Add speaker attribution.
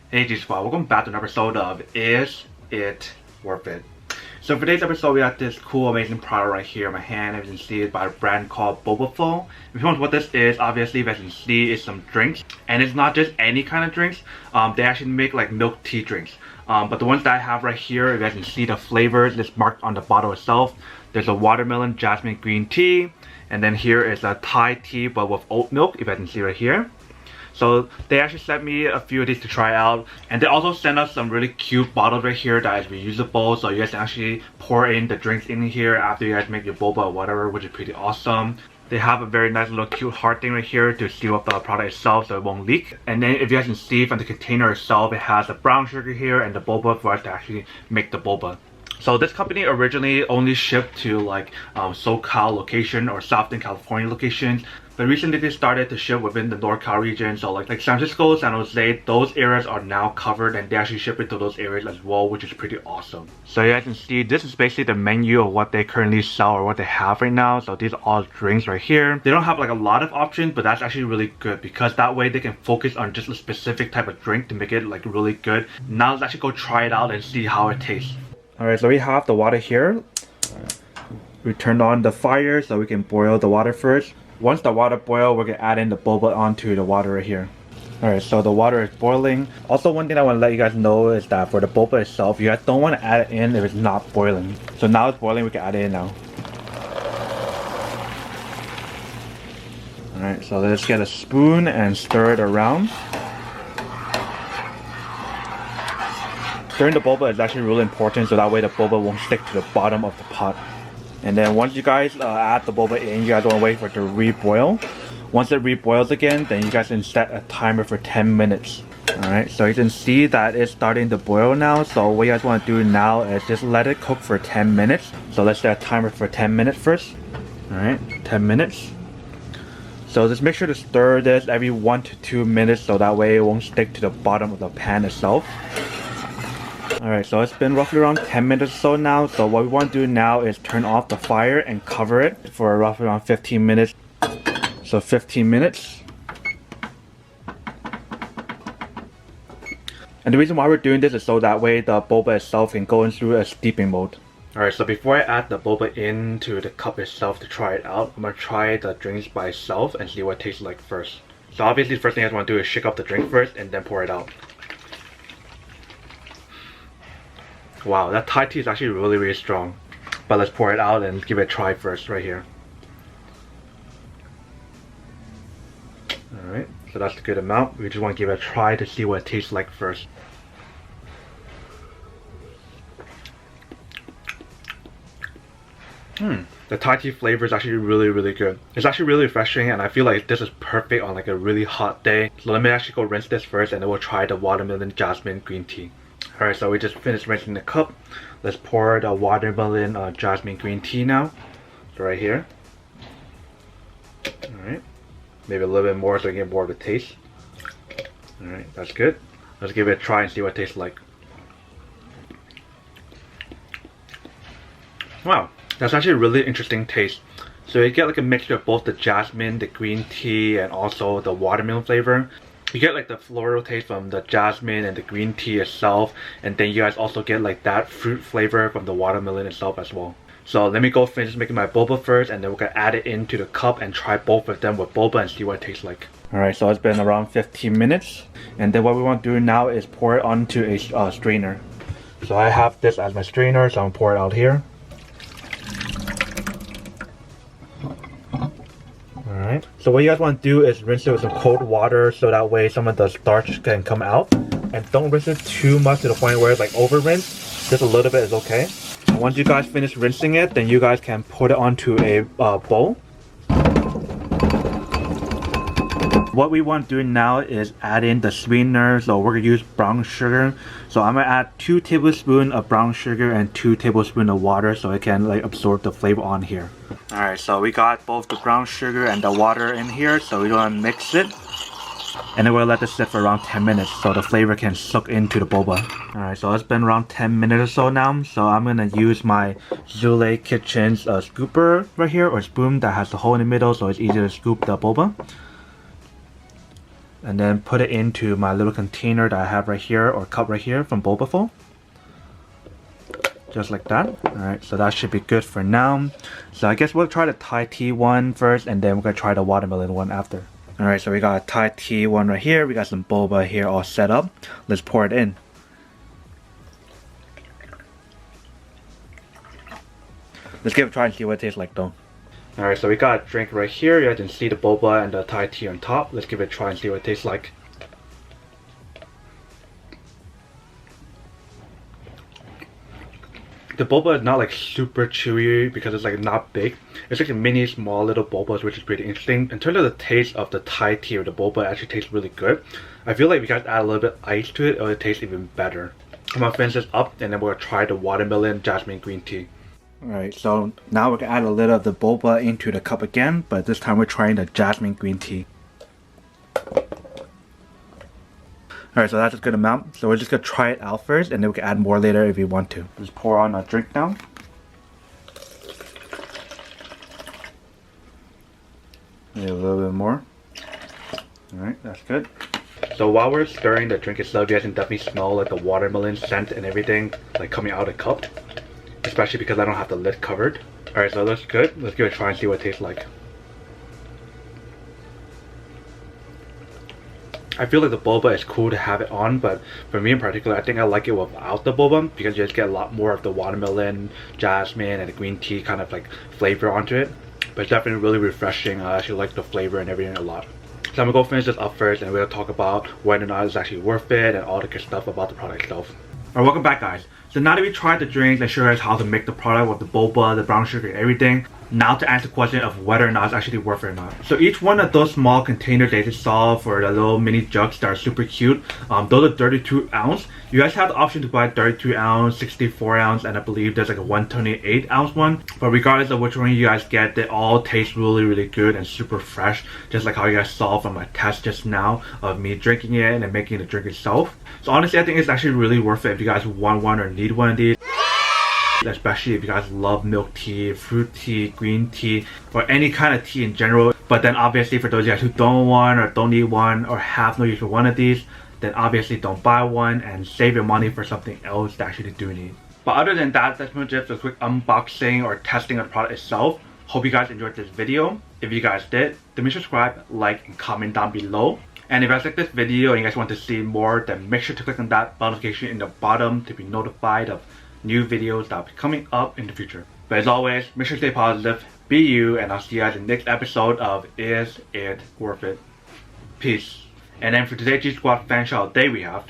Speaker 1: Hey G-Spot, welcome back to another episode of Is It Worth It? So for today's episode, we got this cool, amazing product right here in my hand. As you can see, it's by a brand called Bobaful. If you want what this is, obviously, as you can see, it's some drinks. And it's not just any kind of drinks. They actually make like milk tea drinks. But the ones that I have right here, if you guys can see the flavors, it's marked on the bottle itself. There's a watermelon jasmine green tea. And then here is a Thai tea, but with oat milk, if you guys can see right here. So they actually sent me a few of these to try out, and they also sent us some really cute bottles right here that is reusable, so you guys can actually pour in the drinks in here after you guys make your boba or whatever, which is pretty awesome. They have a very nice little cute heart thing right here to seal up the product itself so it won't leak. And then if you guys can see from the container itself, it has the brown sugar here and the boba for us to actually make the boba. So this company originally only shipped to like SoCal location or Southern California locations. But recently they started to ship within the NorCal region, so like San Francisco, San Jose, those areas are now covered and they actually ship it to those areas as well, which is pretty awesome. So you guys can see this is basically the menu of what they currently sell or what they have right now. So these are all drinks right here. They don't have like a lot of options, but that's actually really good because that way they can focus on just a specific type of drink to make it like really good. Now let's actually go try it out and see how it tastes. Alright, so we have the water here. We turned on the fire so we can boil the water first. Once the water boils, we're going to add in the boba onto the water right here. Alright, so the water is boiling. Also, one thing I want to let you guys know is that for the boba itself, you guys don't want to add it in if it's not boiling. So now it's boiling, we can add it in now. Alright, so let's get a spoon and stir it around. Stirring the boba is actually really important so that way the boba won't stick to the bottom of the pot. And then once you guys add the boba in, you guys don't wait for it to reboil. Once it reboils again, then you guys can set a timer for 10 minutes. Alright, so you can see that it's starting to boil now. So what you guys want to do now is just let it cook for 10 minutes. So let's set a timer for 10 minutes first. Alright, 10 minutes. So just make sure to stir this every 1 to 2 minutes so that way it won't stick to the bottom of the pan itself. Alright, so it's been roughly around 10 minutes or so now. So what we want to do now is turn off the fire and cover it for roughly around 15 minutes. So 15 minutes. And the reason why we're doing this is so that way the boba itself can go into a steeping mode. Alright, so before I add the boba into the cup itself to try it out, I'm going to try the drinks by itself and see what it tastes like first. So obviously the first thing I want to do is shake up the drink first and then pour it out. Wow, that Thai tea is actually really strong. But let's pour it out and give it a try first right here. Alright, so that's a good amount. We just want to give it a try to see what it tastes like first. The Thai tea flavor is actually really good. It's actually really refreshing and I feel like this is perfect on like a really hot day. So let me actually go rinse this first and then we'll try the watermelon jasmine green tea. Alright, so we just finished rinsing the cup. Let's pour the watermelon jasmine green tea now. So right here. Alright. Maybe a little bit more so I get more of the taste. Alright, that's good. Let's give it a try and see what it tastes like. Wow, that's actually a really interesting taste. So you get like a mixture of both the jasmine, the green tea, and also the watermelon flavor. You get like the floral taste from the jasmine and the green tea itself, and then you guys also get like that fruit flavor from the watermelon itself as well. So let me go finish making my boba first and then we're gonna add it into the cup and try both of them with boba and see what it tastes like. Alright, so it's been around 15 minutes and then what we want to do now is pour it onto a strainer. So I have this as my strainer, so I'm gonna pour it out here. Alright, so what you guys want to do is rinse it with some cold water so that way some of the starch can come out. And don't rinse it too much to the point where it's like over rinse. Just a little bit is okay. And once you guys finish rinsing it, then you guys can put it onto a bowl. What we want to do now is add in the sweetener, so we're going to use brown sugar. So I'm going to add 2 tablespoons of brown sugar and 2 tablespoons of water so it can like absorb the flavor on here. Alright, so we got both the brown sugar and the water in here, so we're going to mix it. And then we'll let this sit for around 10 minutes so the flavor can soak into the boba. Alright, so it's been around 10 minutes or so now. So I'm going to use my Zule Kitchen's scooper right here, or spoon that has the hole in the middle so it's easier to scoop the boba. and then put it into my little container that I have right here, or cup right here from Bobaful. Just like that. Alright, so that should be good for now. So I guess we'll try the Thai tea one first, and then we're gonna try the watermelon one after. Alright, so we got a Thai tea one right here. We got some boba here all set up. Let's pour it in. Let's give it a try and see what it tastes like though. Alright, so we got a drink right here. You guys can see the boba and the Thai tea on top. Let's give it a try and see what it tastes like. The boba is not like super chewy because it's like not big. It's like a mini small little bobas, which is pretty interesting. In terms of the taste of the Thai tea or the boba, actually tastes really good. I feel like we guys add a little bit of ice to it, it'll taste even better. I'm gonna finish this up and then we're gonna try the watermelon jasmine green tea. Alright, so now we're gonna add a little of the boba into the cup again, but this time we're trying the jasmine green tea. Alright, so that's a good amount. So we're just gonna try it out first and then we can add more later if we want to. Just pour on a drink now. Maybe a little bit more. Alright, that's good. So while we're stirring the drink itself, you guys can definitely smell like the watermelon scent and everything like coming out of the cup. Especially because I don't have the lid covered. Alright, so that's good. Let's give it a try and see what it tastes like. I feel like the boba is cool to have it on, but for me in particular, I think I like it without the boba because you just get a lot more of the watermelon, jasmine, and the green tea kind of like flavor onto it. But it's definitely really refreshing. I actually like the flavor and everything a lot. So I'm gonna go finish this up first and we'll talk about whether or not it's actually worth it and all the good stuff about the product itself. Alright, welcome back guys. So now that we tried the drinks and showed you guys how to make the product with the boba, the brown sugar and everything, now to answer the question of whether or not it's actually worth it or not. So each one of those small containers that you saw for the little mini jugs that are super cute, those are 32 ounce. You guys have the option to buy 32 ounce, 64 ounce, and I believe there's like a 128 ounce one. But regardless of which one you guys get, they all taste really good and super fresh. Just like how you guys saw from my test just now of me drinking it and making the drink itself. So honestly, I think it's actually really worth it if you guys want one or need one of these. Especially if you guys love milk tea, fruit tea, green tea, or any kind of tea in general. But then obviously for those of you guys who don't want or don't need one or have no use for one of these, then obviously don't buy one and save your money for something else that actually do need. But other than that, that's pretty much just a quick unboxing or testing of the product itself. Hope you guys enjoyed this video. If you guys did, then make sure to subscribe, like, and comment down below. And if you guys like this video and you guys want to see more, then make sure to click on that bell notification in the bottom to be notified of new videos that will be coming up in the future. But as always, make sure to stay positive, be you, and I'll see you guys in the next episode of Is It Worth It? Peace. And then for today's G Squad fan shout out day we have